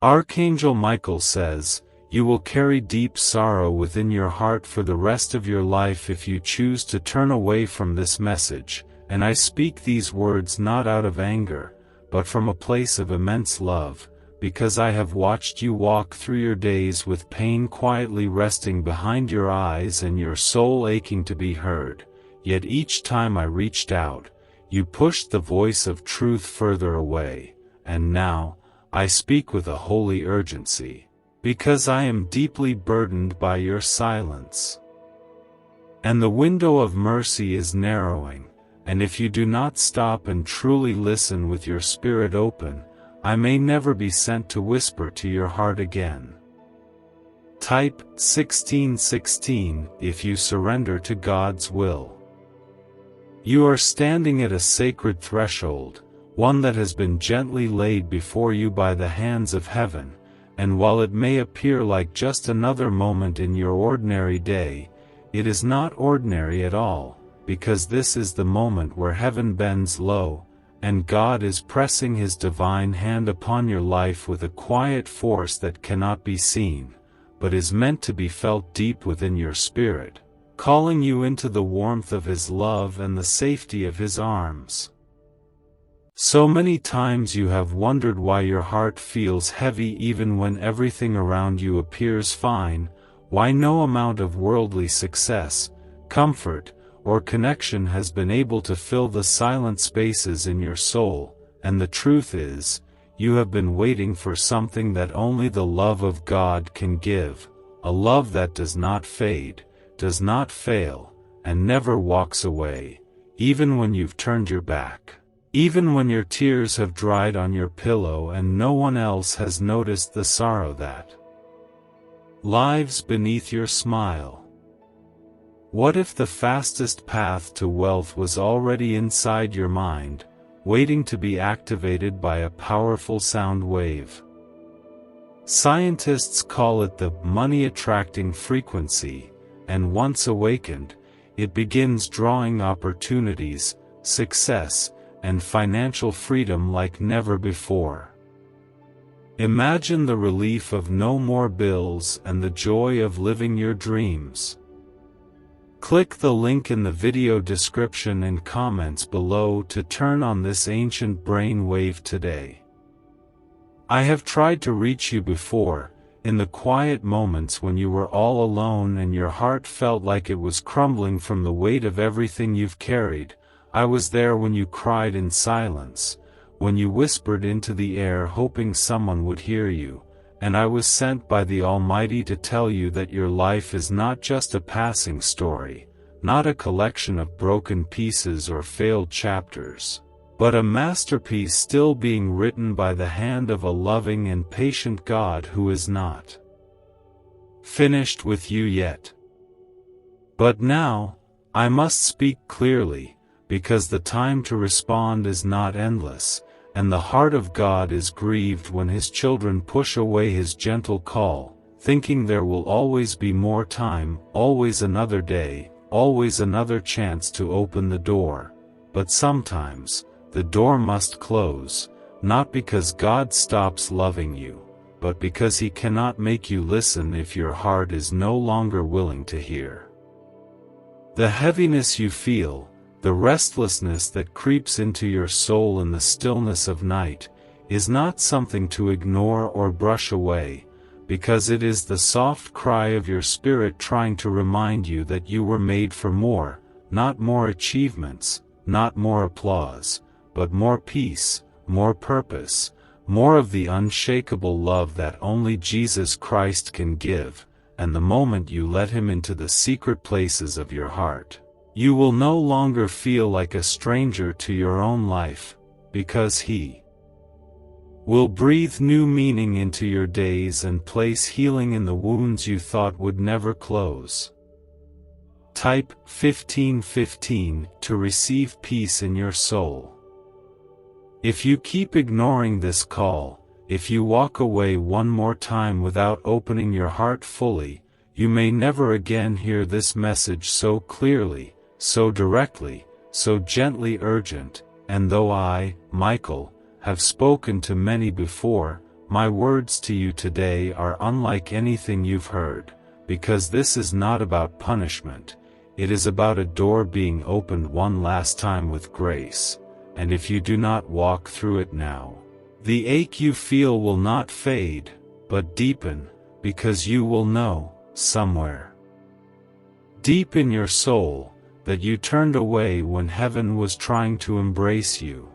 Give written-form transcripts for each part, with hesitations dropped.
Archangel Michael says, "You will carry deep sorrow within your heart for the rest of your life if you choose to turn away from this message, and I speak these words not out of anger, but from a place of immense love, because I have watched you walk through your days with pain quietly resting behind your eyes and your soul aching to be heard, yet each time I reached out, you pushed the voice of truth further away, and now, I speak with a holy urgency, because I am deeply burdened by your silence. And the window of mercy is narrowing, and if you do not stop and truly listen with your spirit open, I may never be sent to whisper to your heart again." Type 1616 if you surrender to God's will. You are standing at a sacred threshold, one that has been gently laid before you by the hands of heaven, and while it may appear like just another moment in your ordinary day, it is not ordinary at all, because this is the moment where heaven bends low, and God is pressing His divine hand upon your life with a quiet force that cannot be seen, but is meant to be felt deep within your spirit, calling you into the warmth of His love and the safety of His arms. So many times you have wondered why your heart feels heavy even when everything around you appears fine, why no amount of worldly success, comfort, or connection has been able to fill the silent spaces in your soul, and the truth is, you have been waiting for something that only the love of God can give, a love that does not fade, does not fail, and never walks away, even when you've turned your back. Even when your tears have dried on your pillow and no one else has noticed the sorrow that lives beneath your smile. What if the fastest path to wealth was already inside your mind, waiting to be activated by a powerful sound wave? Scientists call it the money-attracting frequency, and once awakened, it begins drawing opportunities, success, and financial freedom like never before. Imagine the relief of no more bills and the joy of living your dreams. Click the link in the video description and comments below to turn on this ancient brain wave today. I have tried to reach you before, in the quiet moments when you were all alone and your heart felt like it was crumbling from the weight of everything you've carried. I was there when you cried in silence, when you whispered into the air hoping someone would hear you, and I was sent by the Almighty to tell you that your life is not just a passing story, not a collection of broken pieces or failed chapters, but a masterpiece still being written by the hand of a loving and patient God who is not finished with you yet. But now, I must speak clearly, because the time to respond is not endless, and the heart of God is grieved when His children push away His gentle call, thinking there will always be more time, always another day, always another chance to open the door. But sometimes, the door must close, not because God stops loving you, but because He cannot make you listen if your heart is no longer willing to hear. The heaviness you feel, the restlessness that creeps into your soul in the stillness of night, is not something to ignore or brush away, because it is the soft cry of your spirit trying to remind you that you were made for more, not more achievements, not more applause, but more peace, more purpose, more of the unshakable love that only Jesus Christ can give, and the moment you let Him into the secret places of your heart, you will no longer feel like a stranger to your own life, because He will breathe new meaning into your days and place healing in the wounds you thought would never close. Type 1515 to receive peace in your soul. If you keep ignoring this call, if you walk away one more time without opening your heart fully, you may never again hear this message so clearly, so directly, so gently urgent, and though I, Michael, have spoken to many before, my words to you today are unlike anything you've heard, because this is not about punishment, it is about a door being opened one last time with grace, and if you do not walk through it now, the ache you feel will not fade, but deepen, because you will know, somewhere deep in your soul, that you turned away when heaven was trying to embrace you.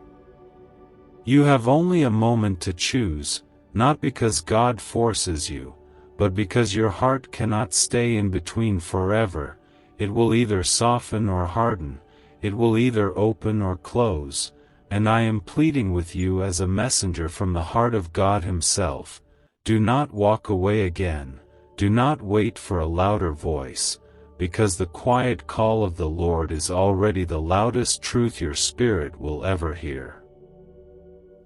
You have only a moment to choose, not because God forces you, but because your heart cannot stay in between forever. It will either soften or harden, it will either open or close, and I am pleading with you as a messenger from the heart of God Himself. Do not walk away again, do not wait for a louder voice, because the quiet call of the Lord is already the loudest truth your spirit will ever hear.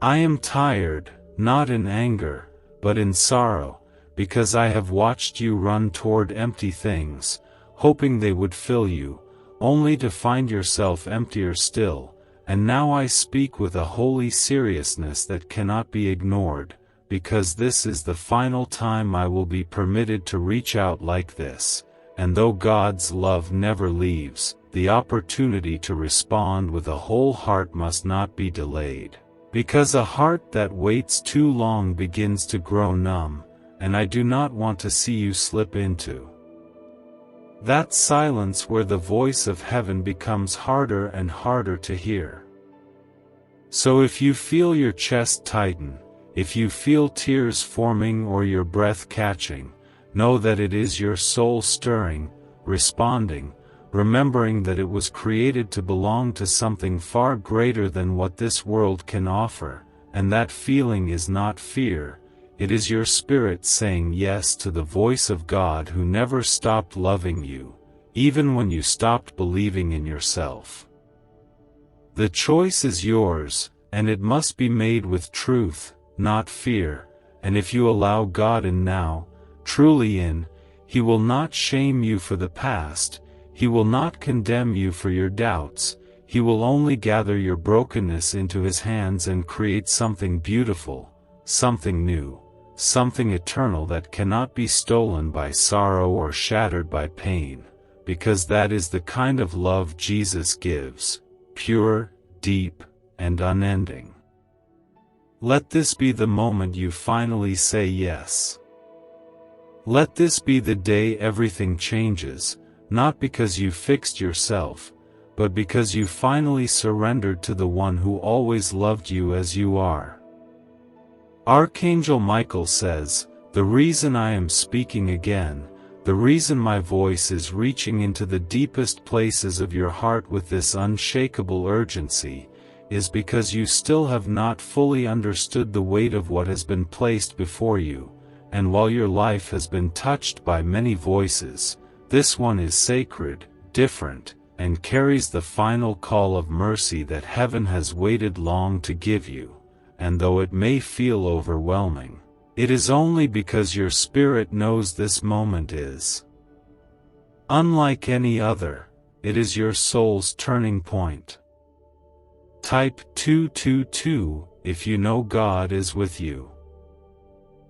I am tired, not in anger, but in sorrow, because I have watched you run toward empty things, hoping they would fill you, only to find yourself emptier still, and now I speak with a holy seriousness that cannot be ignored, because this is the final time I will be permitted to reach out like this. And though God's love never leaves, the opportunity to respond with a whole heart must not be delayed. Because a heart that waits too long begins to grow numb, and I do not want to see you slip into that silence where the voice of heaven becomes harder and harder to hear. So if you feel your chest tighten, if you feel tears forming or your breath catching, know that it is your soul stirring, responding, remembering that it was created to belong to something far greater than what this world can offer, and that feeling is not fear, it is your spirit saying yes to the voice of God who never stopped loving you, even when you stopped believing in yourself. The choice is yours, and it must be made with truth, not fear, and if you allow God in now, truly in, He will not shame you for the past, He will not condemn you for your doubts, He will only gather your brokenness into His hands and create something beautiful, something new, something eternal that cannot be stolen by sorrow or shattered by pain, because that is the kind of love Jesus gives, pure, deep, and unending. Let this be the moment you finally say yes. Let this be the day everything changes, not because you fixed yourself, but because you finally surrendered to the one who always loved you as you are. Archangel Michael says, "The reason I am speaking again, the reason my voice is reaching into the deepest places of your heart with this unshakable urgency, is because you still have not fully understood the weight of what has been placed before you. And while your life has been touched by many voices, this one is sacred, different, and carries the final call of mercy that heaven has waited long to give you, and though it may feel overwhelming, it is only because your spirit knows this moment is unlike any other, it is your soul's turning point." Type 222 if you know God is with you.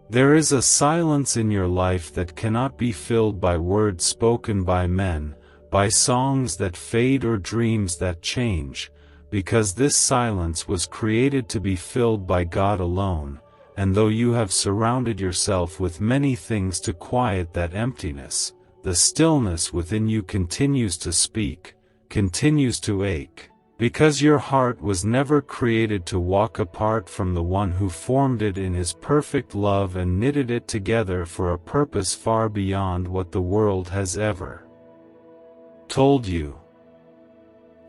There is a silence in your life that cannot be filled by words spoken by men, by songs that fade or dreams that change, because this silence was created to be filled by God alone, and though you have surrounded yourself with many things to quiet that emptiness, the stillness within you continues to speak, continues to ache. Because your heart was never created to walk apart from the one who formed it in His perfect love and knitted it together for a purpose far beyond what the world has ever told you.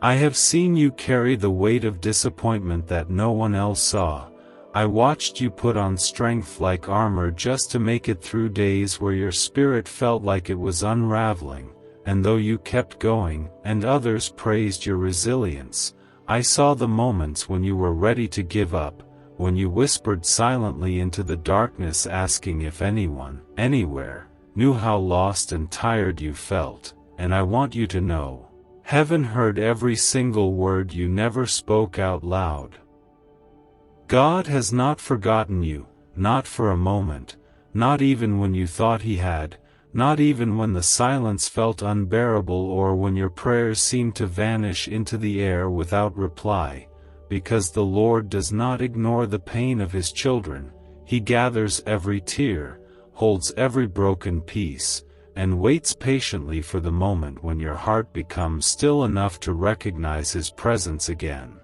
I have seen you carry the weight of disappointment that no one else saw. I watched you put on strength like armor just to make it through days where your spirit felt like it was unraveling. And though you kept going, and others praised your resilience, I saw the moments when you were ready to give up, when you whispered silently into the darkness asking if anyone, anywhere, knew how lost and tired you felt, and I want you to know, heaven heard every single word you never spoke out loud. God has not forgotten you, not for a moment, not even when you thought he had, not even when the silence felt unbearable or when your prayers seemed to vanish into the air without reply, because the Lord does not ignore the pain of his children. He gathers every tear, holds every broken piece, and waits patiently for the moment when your heart becomes still enough to recognize his presence again.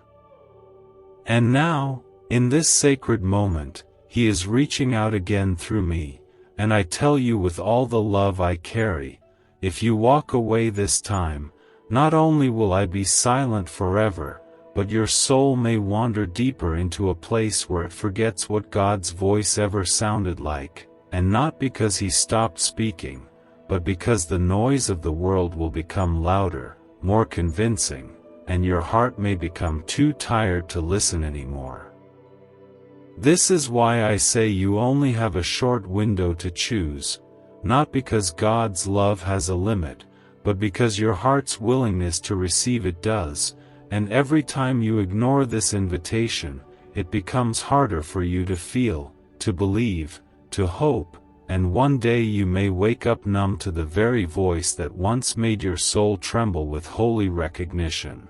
And now, in this sacred moment, he is reaching out again through me, and I tell you with all the love I carry, if you walk away this time, not only will I be silent forever, but your soul may wander deeper into a place where it forgets what God's voice ever sounded like, and not because he stopped speaking, but because the noise of the world will become louder, more convincing, and your heart may become too tired to listen anymore. This is why I say you only have a short window to choose, not because God's love has a limit, but because your heart's willingness to receive it does, and every time you ignore this invitation, it becomes harder for you to feel, to believe, to hope, and one day you may wake up numb to the very voice that once made your soul tremble with holy recognition.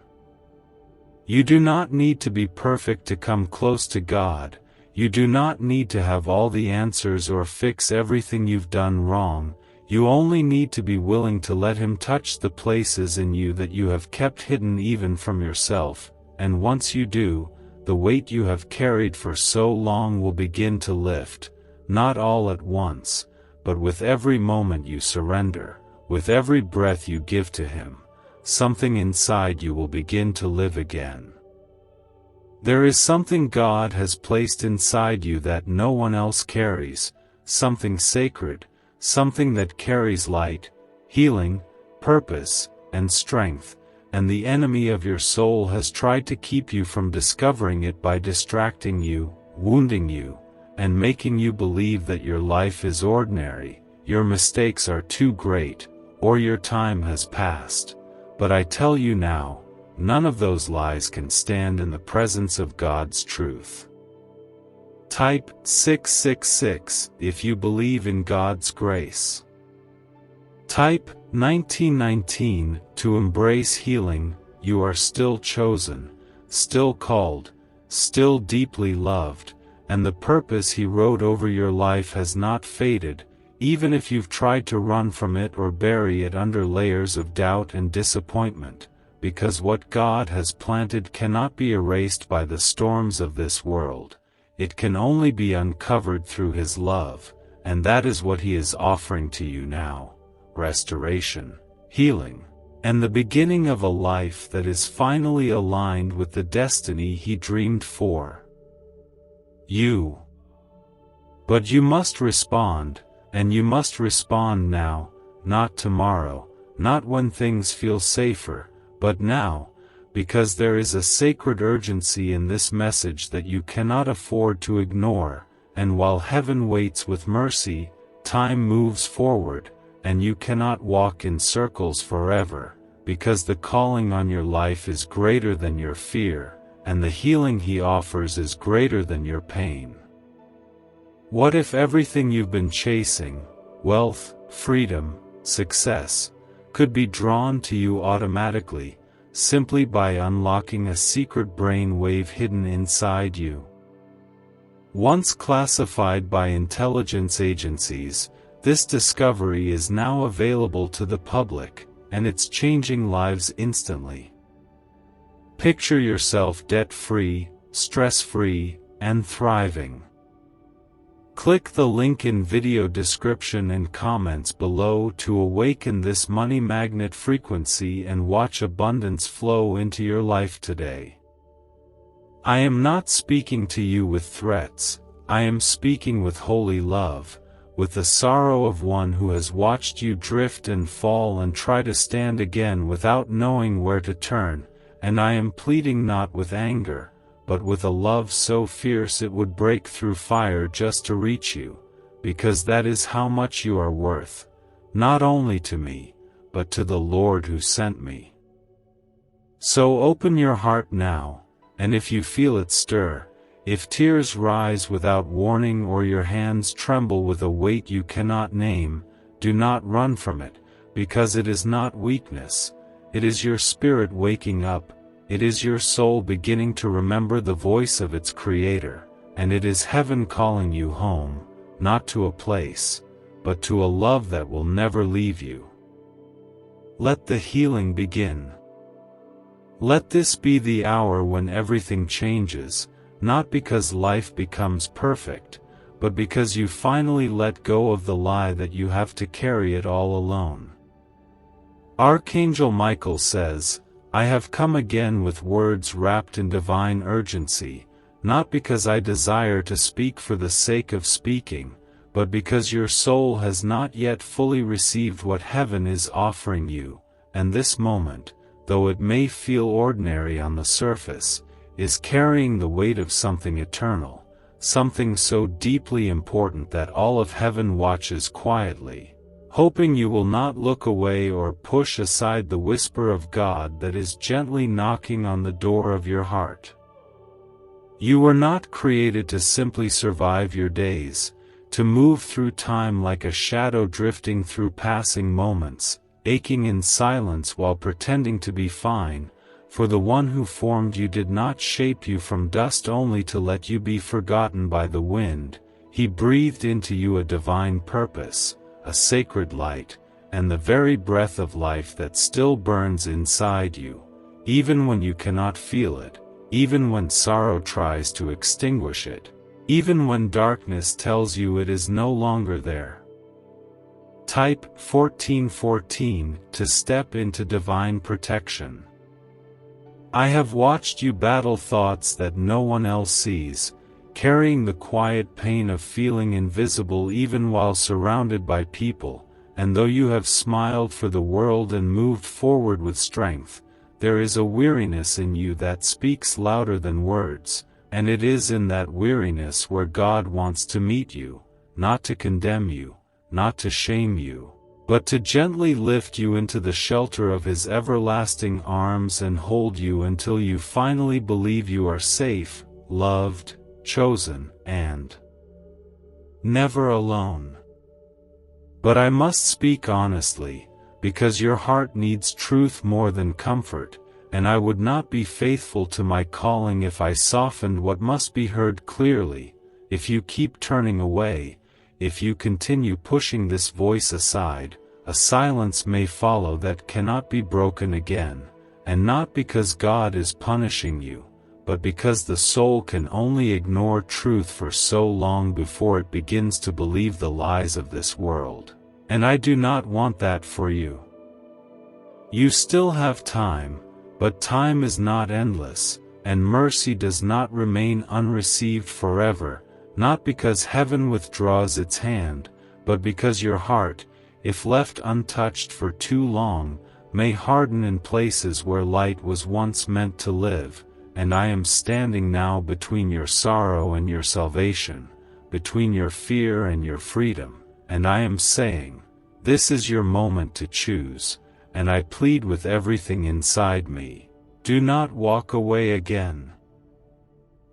You do not need to be perfect to come close to God. You do not need to have all the answers or fix everything you've done wrong. You only need to be willing to let him touch the places in you that you have kept hidden even from yourself, and once you do, the weight you have carried for so long will begin to lift, not all at once, but with every moment you surrender, with every breath you give to him, something inside you will begin to live again. There is something God has placed inside you that no one else carries, something sacred, something that carries light, healing, purpose, and strength, and the enemy of your soul has tried to keep you from discovering it by distracting you, wounding you, and making you believe that your life is ordinary, your mistakes are too great, or your time has passed. But I tell you now, none of those lies can stand in the presence of God's truth. Type 666 if you believe in God's grace. Type 1919 to embrace healing. You are still chosen, still called, still deeply loved, and the purpose he wrote over your life has not faded, even if you've tried to run from it or bury it under layers of doubt and disappointment, because what God has planted cannot be erased by the storms of this world. It can only be uncovered through his love, and that is what he is offering to you now: restoration, healing, and the beginning of a life that is finally aligned with the destiny he dreamed for you. But you must respond, and you must respond now, not tomorrow, not when things feel safer, but now, because there is a sacred urgency in this message that you cannot afford to ignore, and while heaven waits with mercy, time moves forward, and you cannot walk in circles forever, because the calling on your life is greater than your fear, and the healing he offers is greater than your pain. What if everything you've been chasing, wealth, freedom, success, could be drawn to you automatically, simply by unlocking a secret brain wave hidden inside you? Once classified by intelligence agencies, this discovery is now available to the public, and it's changing lives instantly. Picture yourself debt-free, stress-free, and thriving. Click the link in video description and comments below to awaken this money magnet frequency and watch abundance flow into your life today. I am not speaking to you with threats. I am speaking with holy love, with the sorrow of one who has watched you drift and fall and try to stand again without knowing where to turn, and I am pleading not with anger, but with a love so fierce it would break through fire just to reach you, because that is how much you are worth, not only to me, but to the Lord who sent me. So open your heart now, and if you feel it stir, If tears rise without warning or your hands tremble with a weight you cannot name, do not run from it, because it is not weakness. It is your spirit waking up, it is your soul beginning to remember the voice of its Creator, and it is heaven calling you home, not to a place, but to a love that will never leave you. Let the healing begin. Let this be the hour when everything changes, not because life becomes perfect, but because you finally let go of the lie that you have to carry it all alone. Archangel Michael says, "I have come again with words wrapped in divine urgency, not because I desire to speak for the sake of speaking, but because your soul has not yet fully received what heaven is offering you, and this moment, though it may feel ordinary on the surface, is carrying the weight of something eternal, something so deeply important that all of heaven watches quietly, hoping you will not look away or push aside the whisper of God that is gently knocking on the door of your heart." You were not created to simply survive your days, to move through time like a shadow drifting through passing moments, aching in silence while pretending to be fine, for the one who formed you did not shape you from dust only to let you be forgotten by the wind. He breathed into you a divine purpose, a sacred light, and the very breath of life that still burns inside you, even when you cannot feel it, even when sorrow tries to extinguish it, even when darkness tells you it is no longer there. Type 1414 to step into divine protection. I have watched you battle thoughts that no one else sees, carrying the quiet pain of feeling invisible even while surrounded by people, and though you have smiled for the world and moved forward with strength, there is a weariness in you that speaks louder than words, and it is in that weariness where God wants to meet you, not to condemn you, not to shame you, but to gently lift you into the shelter of His everlasting arms and hold you until you finally believe you are safe, loved, chosen, and never alone. But I must speak honestly, because your heart needs truth more than comfort, and I would not be faithful to my calling if I softened what must be heard clearly. If you keep turning away, if you continue pushing this voice aside, a silence may follow that cannot be broken again, and not because God is punishing you, but because the soul can only ignore truth for so long before it begins to believe the lies of this world. And I do not want that for you. You still have time, but time is not endless, and mercy does not remain unreceived forever, not because heaven withdraws its hand, but because your heart, if left untouched for too long, may harden in places where light was once meant to live, and I am standing now between your sorrow and your salvation, between your fear and your freedom, and I am saying, this is your moment to choose, and I plead with everything inside me, do not walk away again.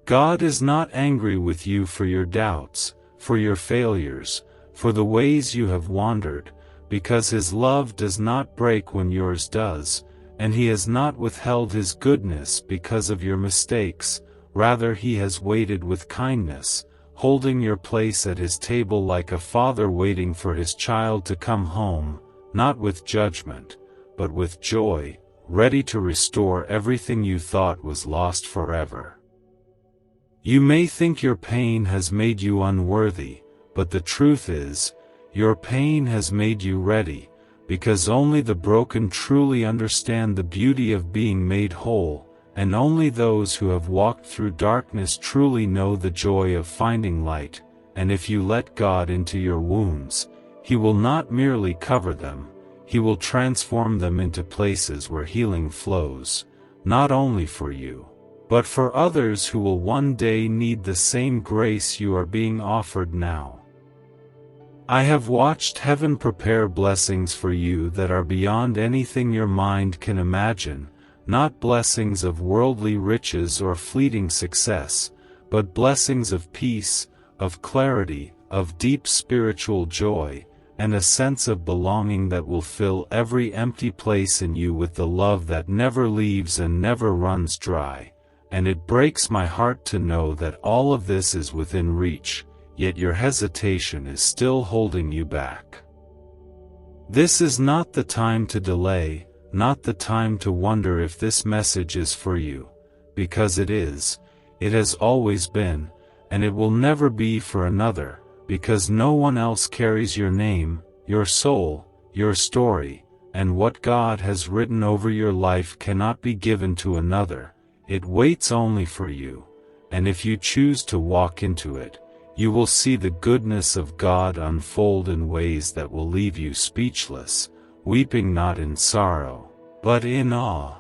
God is not angry with you for your doubts, for your failures, for the ways you have wandered, because His love does not break when yours does, and He has not withheld His goodness because of your mistakes. Rather He has waited with kindness, holding your place at His table like a father waiting for his child to come home, not with judgment, but with joy, ready to restore everything you thought was lost forever. You may think your pain has made you unworthy, but the truth is, your pain has made you ready, because only the broken truly understand the beauty of being made whole, and only those who have walked through darkness truly know the joy of finding light, and if you let God into your wounds, He will not merely cover them, He will transform them into places where healing flows, not only for you, but for others who will one day need the same grace you are being offered now. I have watched heaven prepare blessings for you that are beyond anything your mind can imagine, not blessings of worldly riches or fleeting success, but blessings of peace, of clarity, of deep spiritual joy, and a sense of belonging that will fill every empty place in you with the love that never leaves and never runs dry. And it breaks my heart to know that all of this is within reach, yet your hesitation is still holding you back. This is not the time to delay, not the time to wonder if this message is for you, because it is, it has always been, and it will never be for another, because no one else carries your name, your soul, your story, and what God has written over your life cannot be given to another. It waits only for you, and if you choose to walk into it, you will see the goodness of God unfold in ways that will leave you speechless, weeping not in sorrow, but in awe.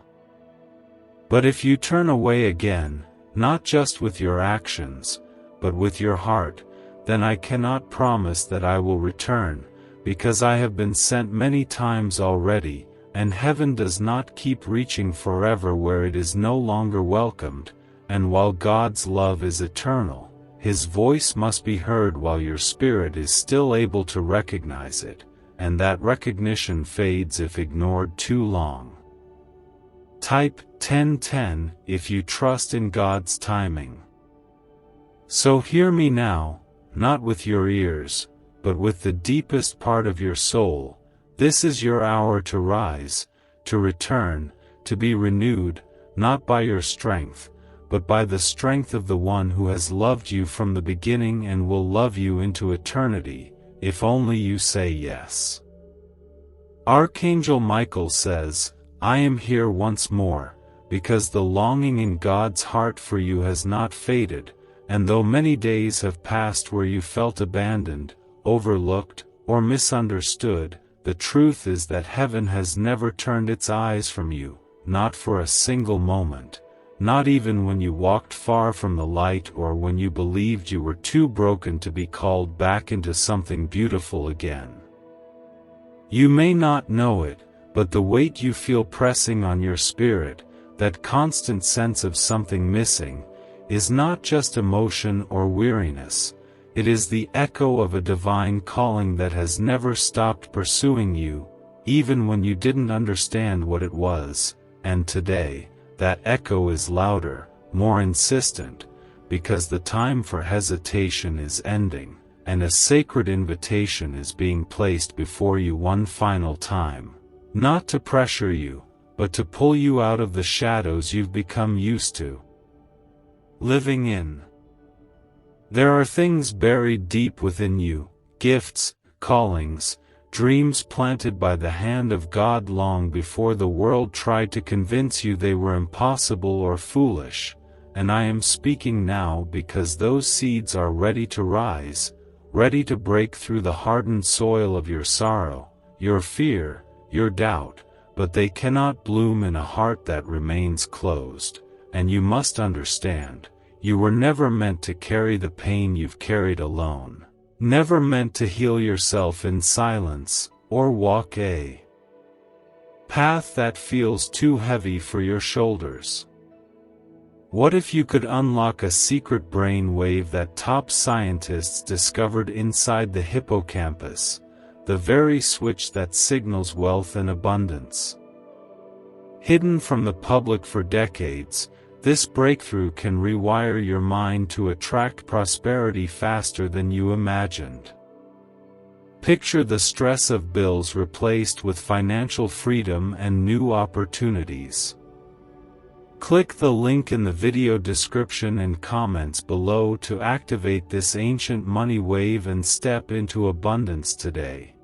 But if you turn away again, not just with your actions, but with your heart, then I cannot promise that I will return, because I have been sent many times already, and heaven does not keep reaching forever where it is no longer welcomed, and while God's love is eternal, His voice must be heard while your spirit is still able to recognize it, and that recognition fades if ignored too long. Type 1010 if you trust in God's timing. So hear me now, not with your ears, but with the deepest part of your soul. This is your hour to rise, to return, to be renewed, not by your strength, but by the strength of the one who has loved you from the beginning and will love you into eternity, if only you say yes. Archangel Michael says, I am here once more, because the longing in God's heart for you has not faded, and though many days have passed where you felt abandoned, overlooked, or misunderstood, the truth is that heaven has never turned its eyes from you, not for a single moment, not even when you walked far from the light or when you believed you were too broken to be called back into something beautiful again. You may not know it, but the weight you feel pressing on your spirit, that constant sense of something missing, is not just emotion or weariness. It is the echo of a divine calling that has never stopped pursuing you, even when you didn't understand what it was, and today, that echo is louder, more insistent, because the time for hesitation is ending, and a sacred invitation is being placed before you one final time, not to pressure you, but to pull you out of the shadows you've become used to living in. There are things buried deep within you, gifts, callings, dreams planted by the hand of God long before the world tried to convince you they were impossible or foolish, and I am speaking now because those seeds are ready to rise, ready to break through the hardened soil of your sorrow, your fear, your doubt, but they cannot bloom in a heart that remains closed, and you must understand. You were never meant to carry the pain you've carried alone, never meant to heal yourself in silence, or walk a path that feels too heavy for your shoulders. What if you could unlock a secret brain wave that top scientists discovered inside the hippocampus, the very switch that signals wealth and abundance? Hidden from the public for decades, this breakthrough can rewire your mind to attract prosperity faster than you imagined. Picture the stress of bills replaced with financial freedom and new opportunities. Click the link in the video description and comments below to activate this ancient money wave and step into abundance today.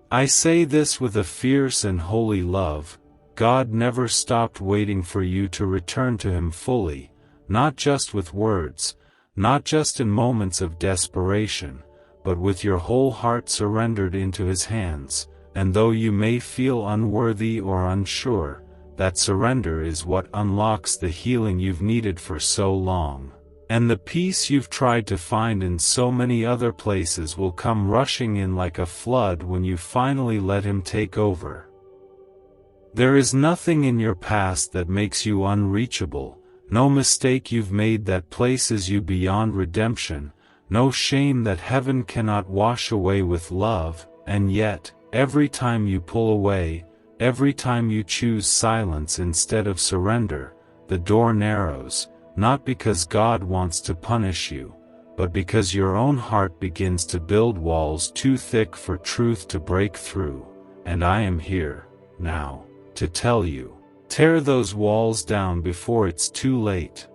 I say this with a fierce and holy love. God never stopped waiting for you to return to Him fully, not just with words, not just in moments of desperation, but with your whole heart surrendered into His hands, and though you may feel unworthy or unsure, that surrender is what unlocks the healing you've needed for so long, and the peace you've tried to find in so many other places will come rushing in like a flood when you finally let Him take over. There is nothing in your past that makes you unreachable, no mistake you've made that places you beyond redemption, no shame that heaven cannot wash away with love, and yet, every time you pull away, every time you choose silence instead of surrender, the door narrows, not because God wants to punish you, but because your own heart begins to build walls too thick for truth to break through, and I am here, now, to tell you, tear those walls down before it's too late.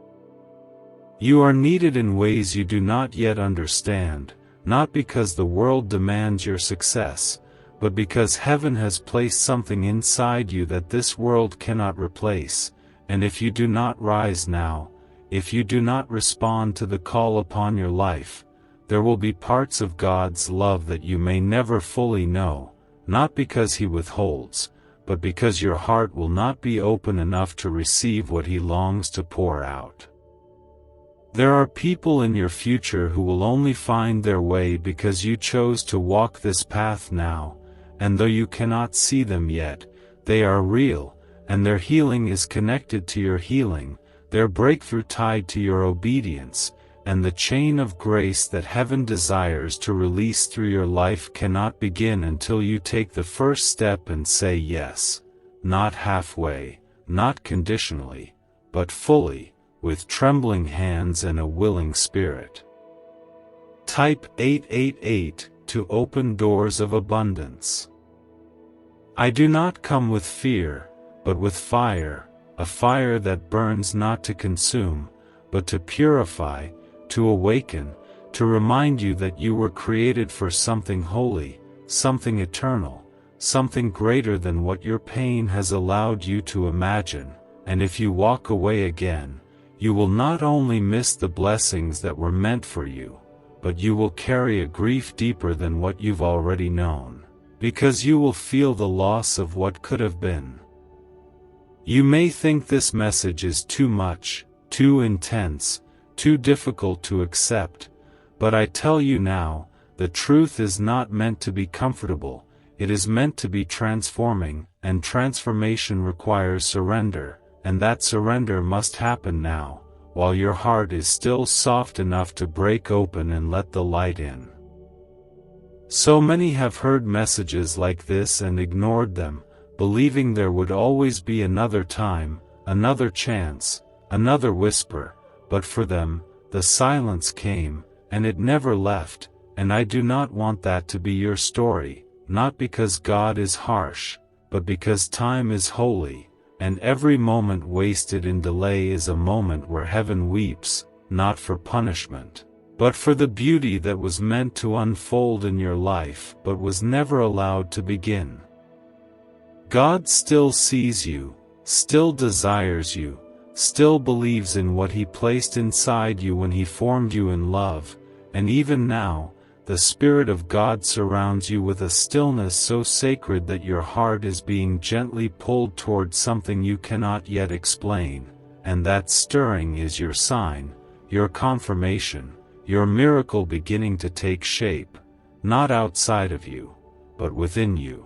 You are needed in ways you do not yet understand, not because the world demands your success, but because heaven has placed something inside you that this world cannot replace, and if you do not rise now, if you do not respond to the call upon your life, there will be parts of God's love that you may never fully know, not because He withholds, but because your heart will not be open enough to receive what He longs to pour out. There are people in your future who will only find their way because you chose to walk this path now, and though you cannot see them yet, they are real, and their healing is connected to your healing, their breakthrough tied to your obedience, and the chain of grace that heaven desires to release through your life cannot begin until you take the first step and say yes, not halfway, not conditionally, but fully, with trembling hands and a willing spirit. Type 888 to open doors of abundance. I do not come with fear, but with fire, a fire that burns not to consume, but to purify, to awaken, to remind you that you were created for something holy, something eternal, something greater than what your pain has allowed you to imagine, and if you walk away again, you will not only miss the blessings that were meant for you, but you will carry a grief deeper than what you've already known, because you will feel the loss of what could have been. You may think this message is too much, too intense, too difficult to accept, but I tell you now, the truth is not meant to be comfortable, it is meant to be transforming, and transformation requires surrender, and that surrender must happen now, while your heart is still soft enough to break open and let the light in. So many have heard messages like this and ignored them, believing there would always be another time, another chance, another whisper, but for them, the silence came, and it never left, and I do not want that to be your story, not because God is harsh, but because time is holy, and every moment wasted in delay is a moment where heaven weeps, not for punishment, but for the beauty that was meant to unfold in your life but was never allowed to begin. God still sees you, still desires you, still believes in what He placed inside you when He formed you in love, and even now, the Spirit of God surrounds you with a stillness so sacred that your heart is being gently pulled toward something you cannot yet explain, and that stirring is your sign, your confirmation, your miracle beginning to take shape, not outside of you, but within you.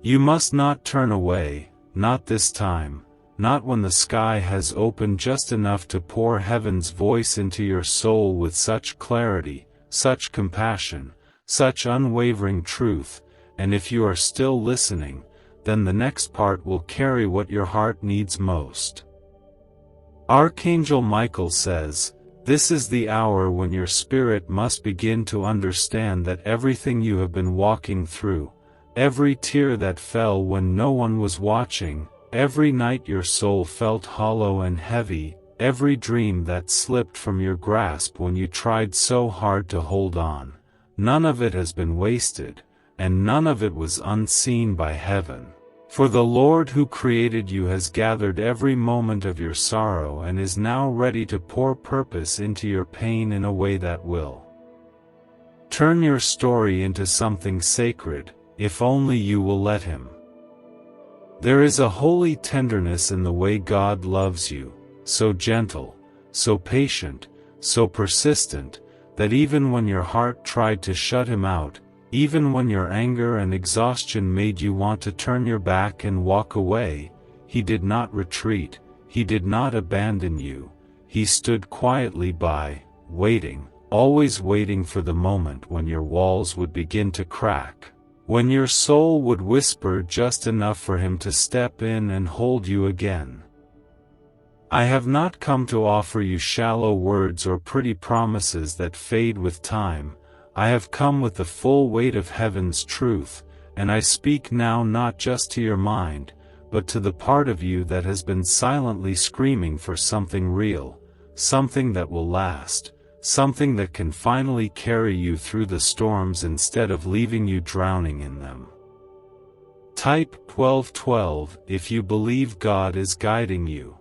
You must not turn away, not this time, not when the sky has opened just enough to pour heaven's voice into your soul with such clarity, such compassion, such unwavering truth, and if you are still listening, then the next part will carry what your heart needs most. Archangel Michael says, "This is the hour when your spirit must begin to understand that everything you have been walking through, every tear that fell when no one was watching, every night your soul felt hollow and heavy, every dream that slipped from your grasp when you tried so hard to hold on, none of it has been wasted, and none of it was unseen by heaven. For the Lord who created you has gathered every moment of your sorrow and is now ready to pour purpose into your pain in a way that will turn your story into something sacred, if only you will let Him." There is a holy tenderness in the way God loves you, so gentle, so patient, so persistent, that even when your heart tried to shut Him out, even when your anger and exhaustion made you want to turn your back and walk away, He did not retreat, He did not abandon you. He stood quietly by, waiting, always waiting for the moment when your walls would begin to crack, when your soul would whisper just enough for him to step in and hold you again. I have not come to offer you shallow words or pretty promises that fade with time. I have come with the full weight of heaven's truth, and I speak now not just to your mind, but to the part of you that has been silently screaming for something real, something that will last, something that can finally carry you through the storms instead of leaving you drowning in them. Type 1212 if you believe God is guiding you.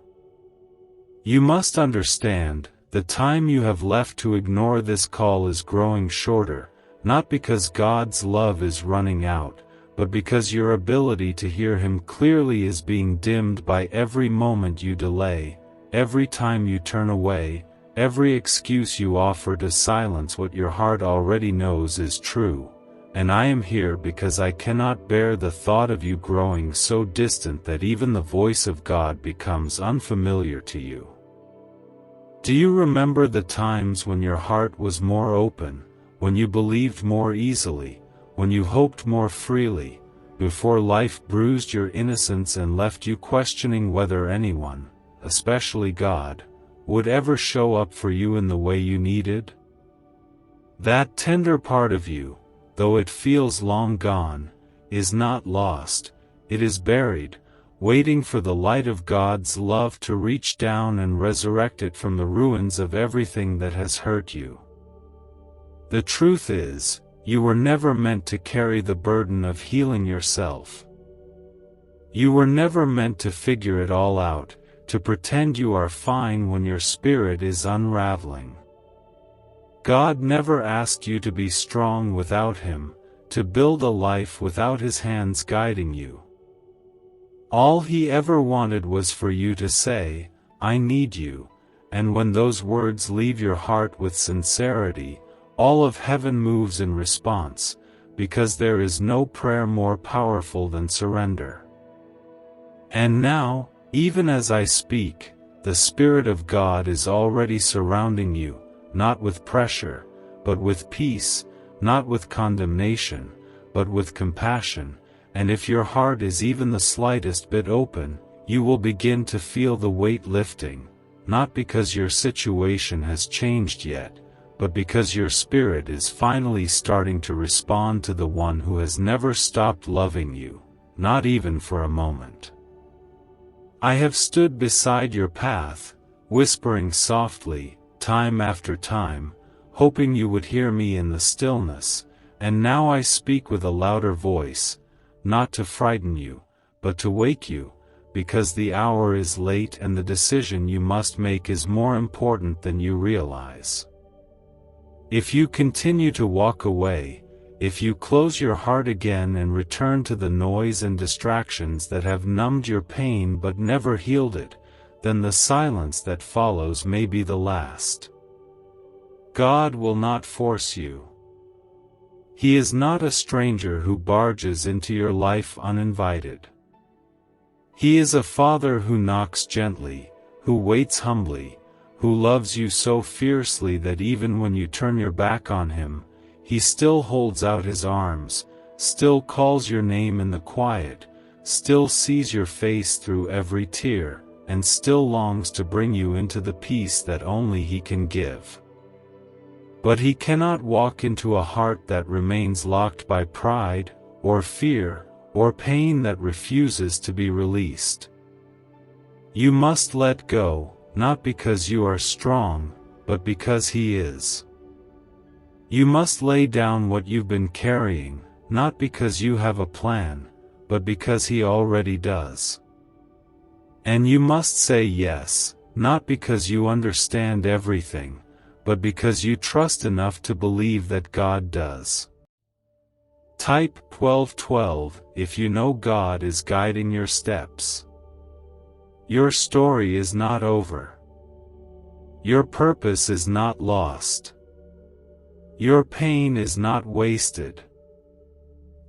You must understand, the time you have left to ignore this call is growing shorter, not because God's love is running out, but because your ability to hear Him clearly is being dimmed by every moment you delay, every time you turn away, every excuse you offer to silence what your heart already knows is true. And I am here because I cannot bear the thought of you growing so distant that even the voice of God becomes unfamiliar to you. Do you remember the times when your heart was more open, when you believed more easily, when you hoped more freely, before life bruised your innocence and left you questioning whether anyone, especially God, would ever show up for you in the way you needed? That tender part of you, though it feels long gone, is not lost, it is buried, waiting for the light of God's love to reach down and resurrect it from the ruins of everything that has hurt you. The truth is, you were never meant to carry the burden of healing yourself. You were never meant to figure it all out, to pretend you are fine when your spirit is unraveling. God never asked you to be strong without Him, to build a life without His hands guiding you. All He ever wanted was for you to say, "I need you," and when those words leave your heart with sincerity, all of heaven moves in response, because there is no prayer more powerful than surrender. And now, even as I speak, the Spirit of God is already surrounding you, not with pressure, but with peace, not with condemnation, but with compassion. And if your heart is even the slightest bit open, you will begin to feel the weight lifting, not because your situation has changed yet, but because your spirit is finally starting to respond to the one who has never stopped loving you, not even for a moment. I have stood beside your path, whispering softly, time after time, hoping you would hear me in the stillness, and now I speak with a louder voice, not to frighten you, but to wake you, because the hour is late and the decision you must make is more important than you realize. If you continue to walk away, if you close your heart again and return to the noise and distractions that have numbed your pain but never healed it, then the silence that follows may be the last. God will not force you. He is not a stranger who barges into your life uninvited. He is a Father who knocks gently, who waits humbly, who loves you so fiercely that even when you turn your back on Him, He still holds out His arms, still calls your name in the quiet, still sees your face through every tear, and still longs to bring you into the peace that only He can give. But He cannot walk into a heart that remains locked by pride, or fear, or pain that refuses to be released. You must let go, not because you are strong, but because He is. You must lay down what you've been carrying, not because you have a plan, but because He already does. And you must say yes, not because you understand everything, but because you trust enough to believe that God does. Type 1212 if you know God is guiding your steps. Your story is not over. Your purpose is not lost. Your pain is not wasted.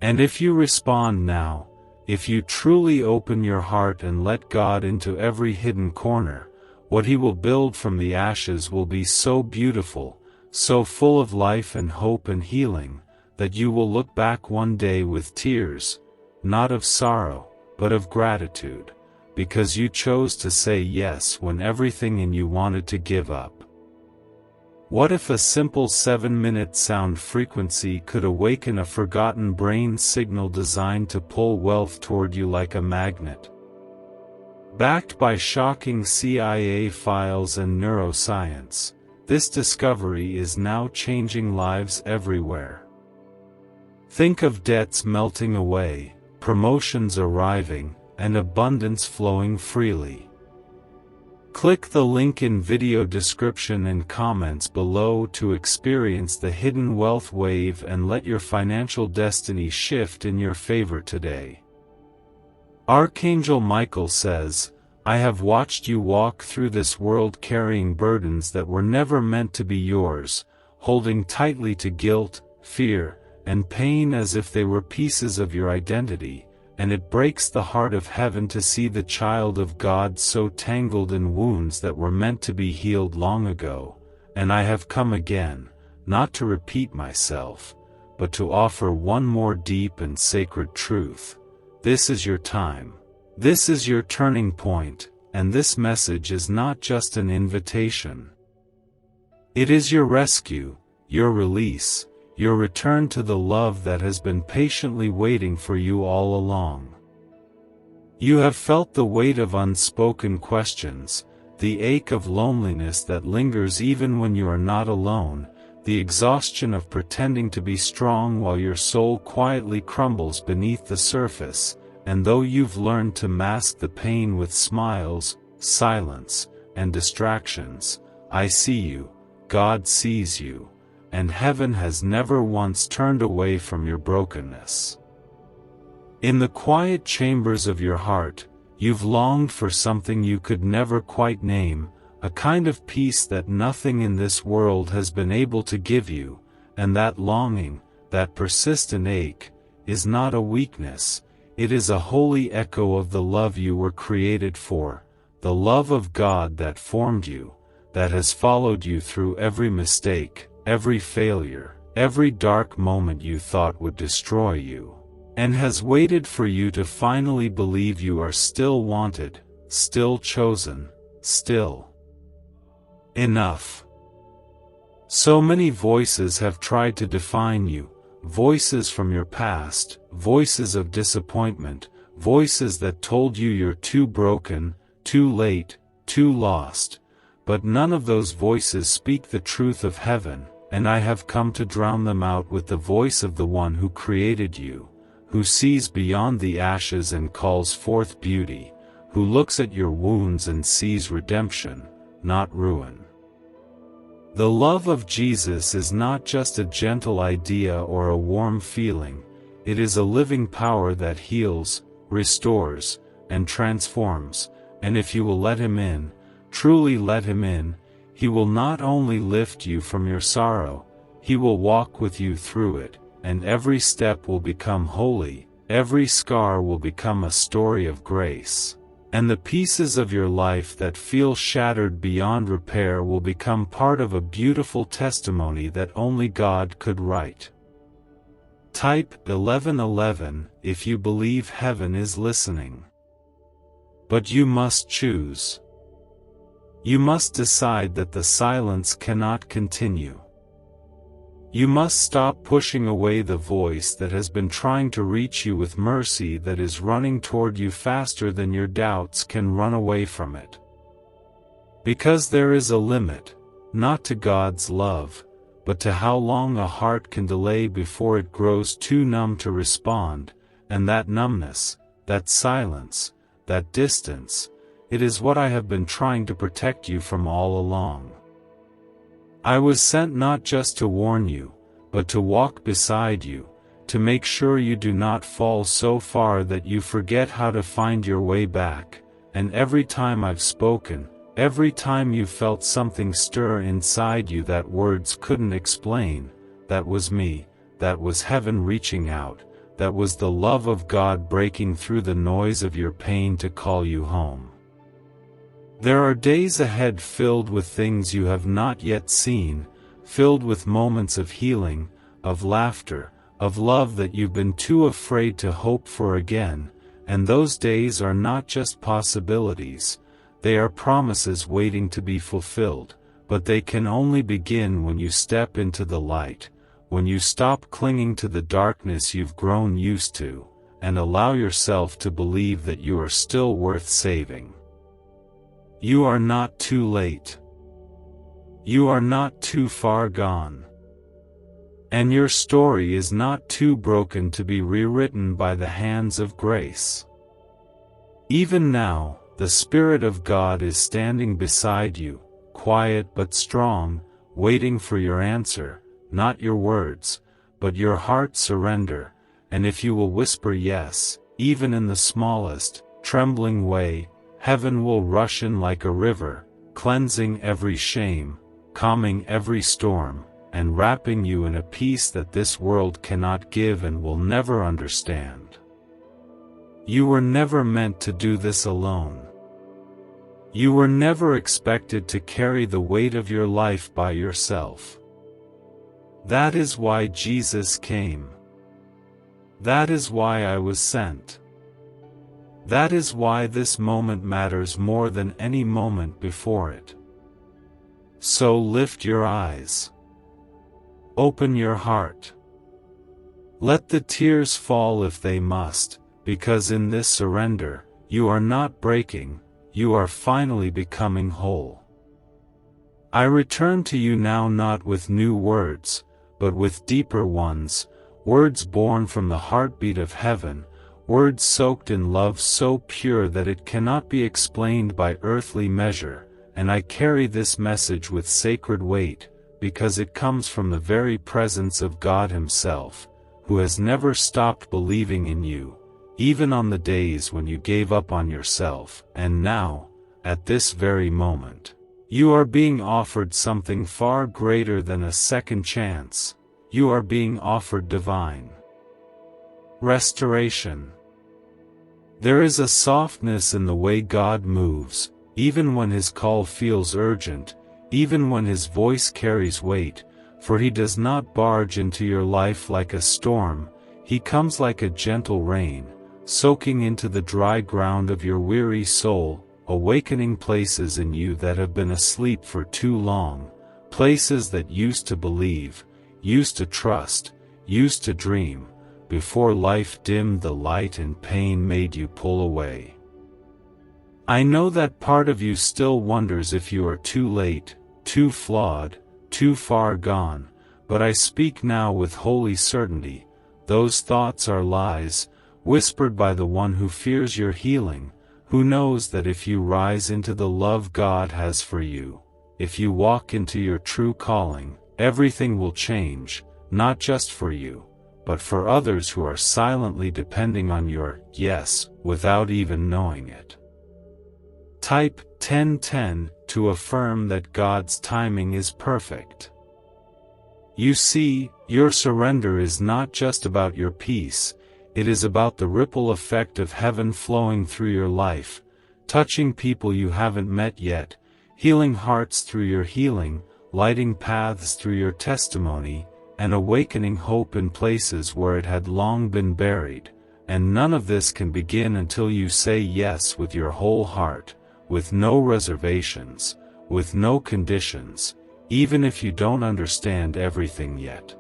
And if you respond now, If you truly open your heart and let God into every hidden corner, what He will build from the ashes will be so beautiful, so full of life and hope and healing, that you will look back one day with tears, not of sorrow, but of gratitude, because you chose to say yes when everything in you wanted to give up. What if a simple 7-minute sound frequency could awaken a forgotten brain signal designed to pull wealth toward you like a magnet? Backed by shocking CIA files and neuroscience, this discovery is now changing lives everywhere. Think of debts melting away, promotions arriving, and abundance flowing freely. Click the link in video description and comments below to experience the hidden wealth wave and let your financial destiny shift in your favor today. Archangel Michael says, "I have watched you walk through this world carrying burdens that were never meant to be yours, holding tightly to guilt, fear, and pain as if they were pieces of your identity. And it breaks the heart of heaven to see the child of God so tangled in wounds that were meant to be healed long ago, and I have come again, not to repeat myself, but to offer one more deep and sacred truth. This is your time. This is your turning point, and this message is not just an invitation. It is your rescue, your release, your return to the love that has been patiently waiting for you all along. You have felt the weight of unspoken questions, the ache of loneliness that lingers even when you are not alone, the exhaustion of pretending to be strong while your soul quietly crumbles beneath the surface, and though you've learned to mask the pain with smiles, silence, and distractions, I see you, God sees you, and heaven has never once turned away from your brokenness. In the quiet chambers of your heart, you've longed for something you could never quite name, a kind of peace that nothing in this world has been able to give you, and that longing, that persistent ache, is not a weakness, it is a holy echo of the love you were created for, the love of God that formed you, that has followed you through every mistake, every failure, every dark moment you thought would destroy you, and has waited for you to finally believe you are still wanted, still chosen, still enough. So many voices have tried to define you, voices from your past, voices of disappointment, voices that told you you're too broken, too late, too lost, but none of those voices speak the truth of heaven. And I have come to drown them out with the voice of the one who created you, who sees beyond the ashes and calls forth beauty, who looks at your wounds and sees redemption, not ruin. The love of Jesus is not just a gentle idea or a warm feeling, it is a living power that heals, restores, and transforms, and if you will let Him in, truly let Him in, He will not only lift you from your sorrow, He will walk with you through it, and every step will become holy, every scar will become a story of grace, and the pieces of your life that feel shattered beyond repair will become part of a beautiful testimony that only God could write. Type 1111 if you believe heaven is listening. But you must choose. You must decide that the silence cannot continue. You must stop pushing away the voice that has been trying to reach you with mercy that is running toward you faster than your doubts can run away from it. Because there is a limit, not to God's love, but to how long a heart can delay before it grows too numb to respond, and that numbness, that silence, that distance, it is what I have been trying to protect you from all along. I was sent not just to warn you, but to walk beside you, to make sure you do not fall so far that you forget how to find your way back, and every time I've spoken, every time you felt something stir inside you that words couldn't explain, that was me, that was heaven reaching out, that was the love of God breaking through the noise of your pain to call you home. There are days ahead filled with things you have not yet seen, filled with moments of healing, of laughter, of love that you've been too afraid to hope for again, and those days are not just possibilities, they are promises waiting to be fulfilled, but they can only begin when you step into the light, when you stop clinging to the darkness you've grown used to, and allow yourself to believe that you are still worth saving. You are not too late. You are not too far gone. And your story is not too broken to be rewritten by the hands of grace. Even now, the Spirit of God is standing beside you, quiet but strong, waiting for your answer, not your words, but your heart's surrender, and if you will whisper yes, even in the smallest, trembling way, heaven will rush in like a river, cleansing every shame, calming every storm, and wrapping you in a peace that this world cannot give and will never understand. You were never meant to do this alone. You were never expected to carry the weight of your life by yourself. That is why Jesus came. That is why I was sent. That is why this moment matters more than any moment before it. So lift your eyes. Open your heart. Let the tears fall if they must, because in this surrender, you are not breaking, you are finally becoming whole. I return to you now not with new words, but with deeper ones, words born from the heartbeat of heaven, words soaked in love so pure that it cannot be explained by earthly measure, and I carry this message with sacred weight, because it comes from the very presence of God Himself, who has never stopped believing in you, even on the days when you gave up on yourself, and now, at this very moment, you are being offered something far greater than a second chance. You are being offered divine restoration. There is a softness in the way God moves, even when His call feels urgent, even when His voice carries weight, for He does not barge into your life like a storm, He comes like a gentle rain, soaking into the dry ground of your weary soul, awakening places in you that have been asleep for too long, places that used to believe, used to trust, used to dream, before life dimmed the light and pain made you pull away. I know that part of you still wonders if you are too late, too flawed, too far gone, but I speak now with holy certainty, those thoughts are lies, whispered by the one who fears your healing, who knows that if you rise into the love God has for you, if you walk into your true calling, everything will change, not just for you, but for others who are silently depending on your yes without even knowing it. Type 1010 to affirm that God's timing is perfect. You see, your surrender is not just about your peace, it is about the ripple effect of heaven flowing through your life, touching people you haven't met yet, healing hearts through your healing, lighting paths through your testimony, and awakening hope in places where it had long been buried, and none of this can begin until you say yes with your whole heart, with no reservations, with no conditions, even if you don't understand everything yet.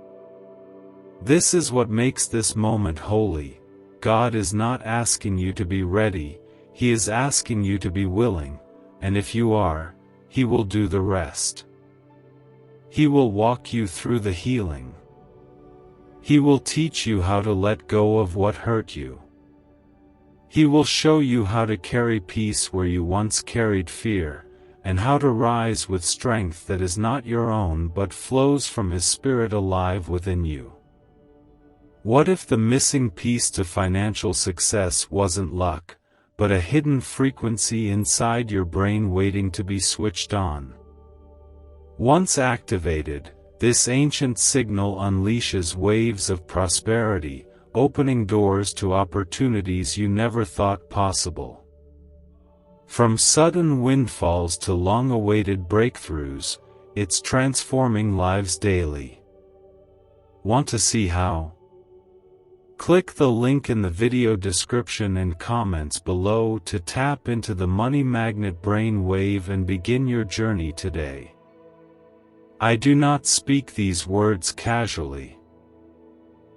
This is what makes this moment holy. God is not asking you to be ready, He is asking you to be willing, and if you are, He will do the rest. He will walk you through the healing. He will teach you how to let go of what hurt you. He will show you how to carry peace where you once carried fear, and how to rise with strength that is not your own but flows from His Spirit alive within you. What if the missing piece to financial success wasn't luck, but a hidden frequency inside your brain waiting to be switched on? Once activated, this ancient signal unleashes waves of prosperity, opening doors to opportunities you never thought possible. From sudden windfalls to long-awaited breakthroughs, it's transforming lives daily. Want to see how? Click the link in the video description and comments below to tap into the money magnet brain wave and begin your journey today. I do not speak these words casually.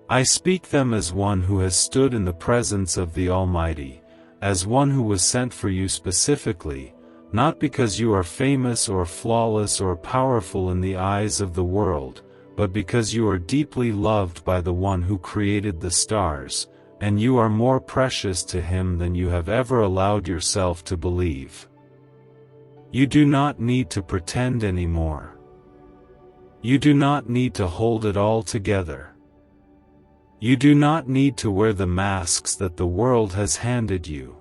I speak them as one who has stood in the presence of the Almighty, as one who was sent for you specifically, not because you are famous or flawless or powerful in the eyes of the world, but because you are deeply loved by the one who created the stars, and you are more precious to him than you have ever allowed yourself to believe. You do not need to pretend anymore. You do not need to hold it all together. You do not need to wear the masks that the world has handed you.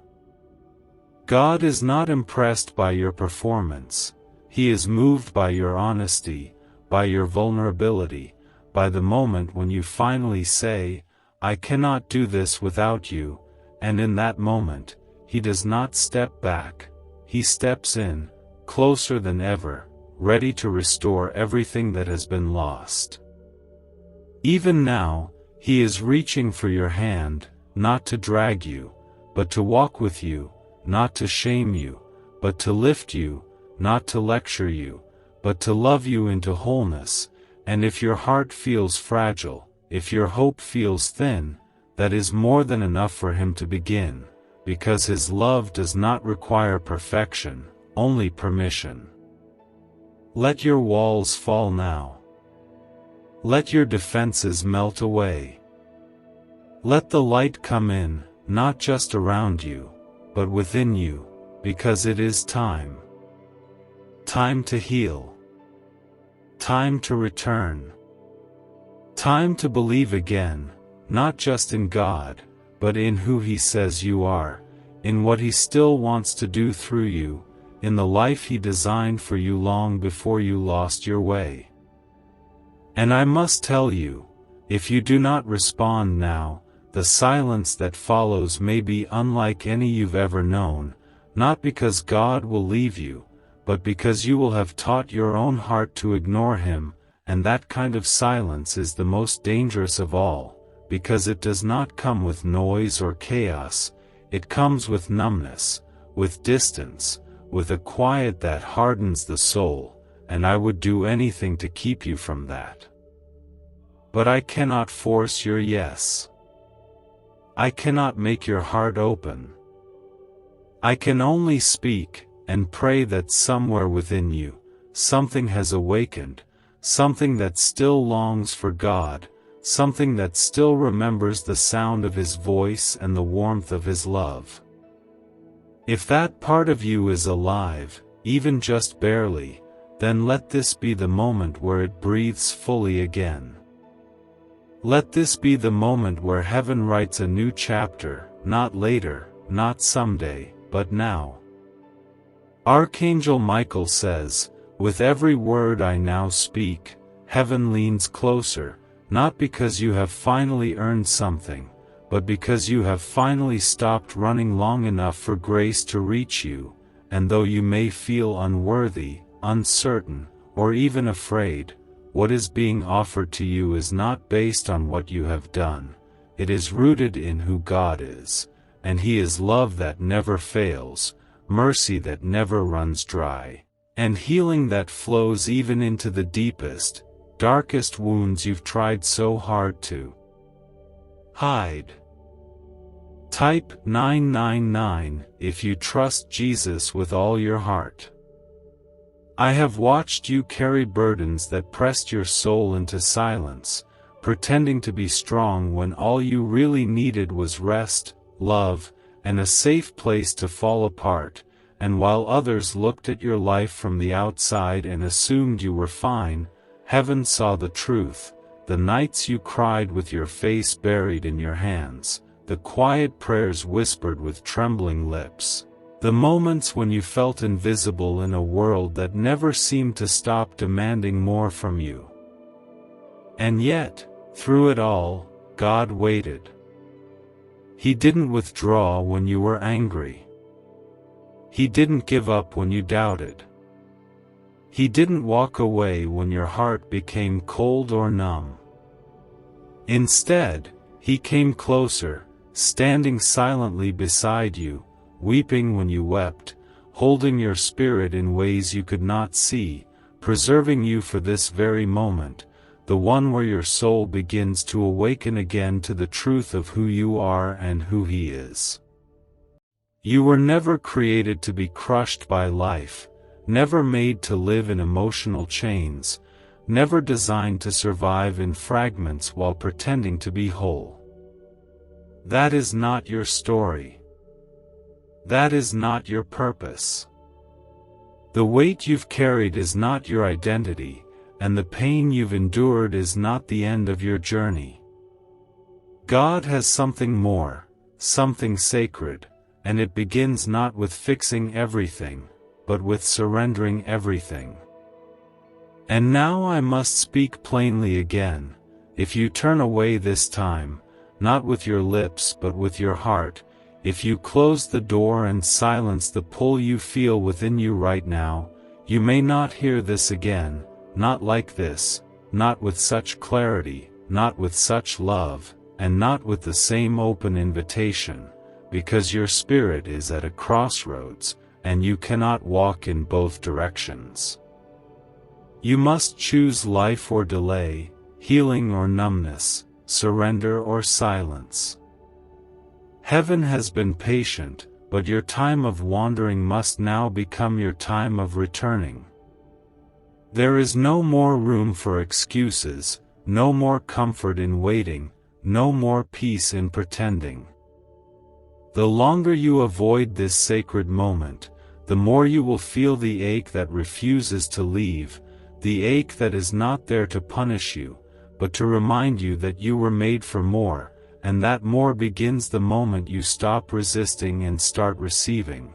God is not impressed by your performance. He is moved by your honesty, by your vulnerability, by the moment when you finally say, "I cannot do this without you," and in that moment, he does not step back, he steps in, closer than ever, ready to restore everything that has been lost. Even now, he is reaching for your hand, not to drag you, but to walk with you, not to shame you, but to lift you, not to lecture you, but to love you into wholeness. And if your heart feels fragile, if your hope feels thin, that is more than enough for him to begin, because his love does not require perfection, only permission. Let your walls fall now. Let your defenses melt away. Let the light come in, not just around you, but within you, because it is time. Time to heal. Time to return. Time to believe again, not just in God, but in who He says you are, in what He still wants to do through you, in the life He designed for you long before you lost your way. And I must tell you, if you do not respond now, the silence that follows may be unlike any you've ever known, not because God will leave you, but because you will have taught your own heart to ignore Him, and that kind of silence is the most dangerous of all, because it does not come with noise or chaos, it comes with numbness, with distance, with a quiet that hardens the soul, and I would do anything to keep you from that. But I cannot force your yes. I cannot make your heart open. I can only speak, and pray that somewhere within you, something has awakened, something that still longs for God, something that still remembers the sound of His voice and the warmth of His love. If that part of you is alive, even just barely, then let this be the moment where it breathes fully again. Let this be the moment where heaven writes a new chapter, not later, not someday, but now. Archangel Michael says, "With every word I now speak, heaven leans closer, not because you have finally earned something, but because you have finally stopped running long enough for grace to reach you, and though you may feel unworthy, uncertain, or even afraid, what is being offered to you is not based on what you have done, it is rooted in who God is, and He is love that never fails, mercy that never runs dry, and healing that flows even into the deepest, darkest wounds you've tried so hard to hide." Type 999 if you trust Jesus with all your heart. I have watched you carry burdens that pressed your soul into silence, pretending to be strong when all you really needed was rest, love, and a safe place to fall apart, and while others looked at your life from the outside and assumed you were fine, heaven saw the truth, the nights you cried with your face buried in your hands, the quiet prayers whispered with trembling lips. The moments when you felt invisible in a world that never seemed to stop demanding more from you. And yet, through it all, God waited. He didn't withdraw when you were angry. He didn't give up when you doubted. He didn't walk away when your heart became cold or numb. Instead, He came closer, standing silently beside you, weeping when you wept, holding your spirit in ways you could not see, preserving you for this very moment, the one where your soul begins to awaken again to the truth of who you are and who He is. You were never created to be crushed by life, never made to live in emotional chains, never designed to survive in fragments while pretending to be whole. That is not your story. That is not your purpose. The weight you've carried is not your identity, and the pain you've endured is not the end of your journey. God has something more, something sacred, and it begins not with fixing everything, but with surrendering everything. And now I must speak plainly again. If you turn away this time, not with your lips but with your heart, if you close the door and silence the pull you feel within you right now, you may not hear this again, not like this, not with such clarity, not with such love, and not with the same open invitation, because your spirit is at a crossroads, and you cannot walk in both directions. You must choose life or delay, healing or numbness, surrender or silence. Heaven has been patient, but your time of wandering must now become your time of returning. There is no more room for excuses, no more comfort in waiting, no more peace in pretending. The longer you avoid this sacred moment, the more you will feel the ache that refuses to leave, the ache that is not there to punish you, but to remind you that you were made for more, and that more begins the moment you stop resisting and start receiving.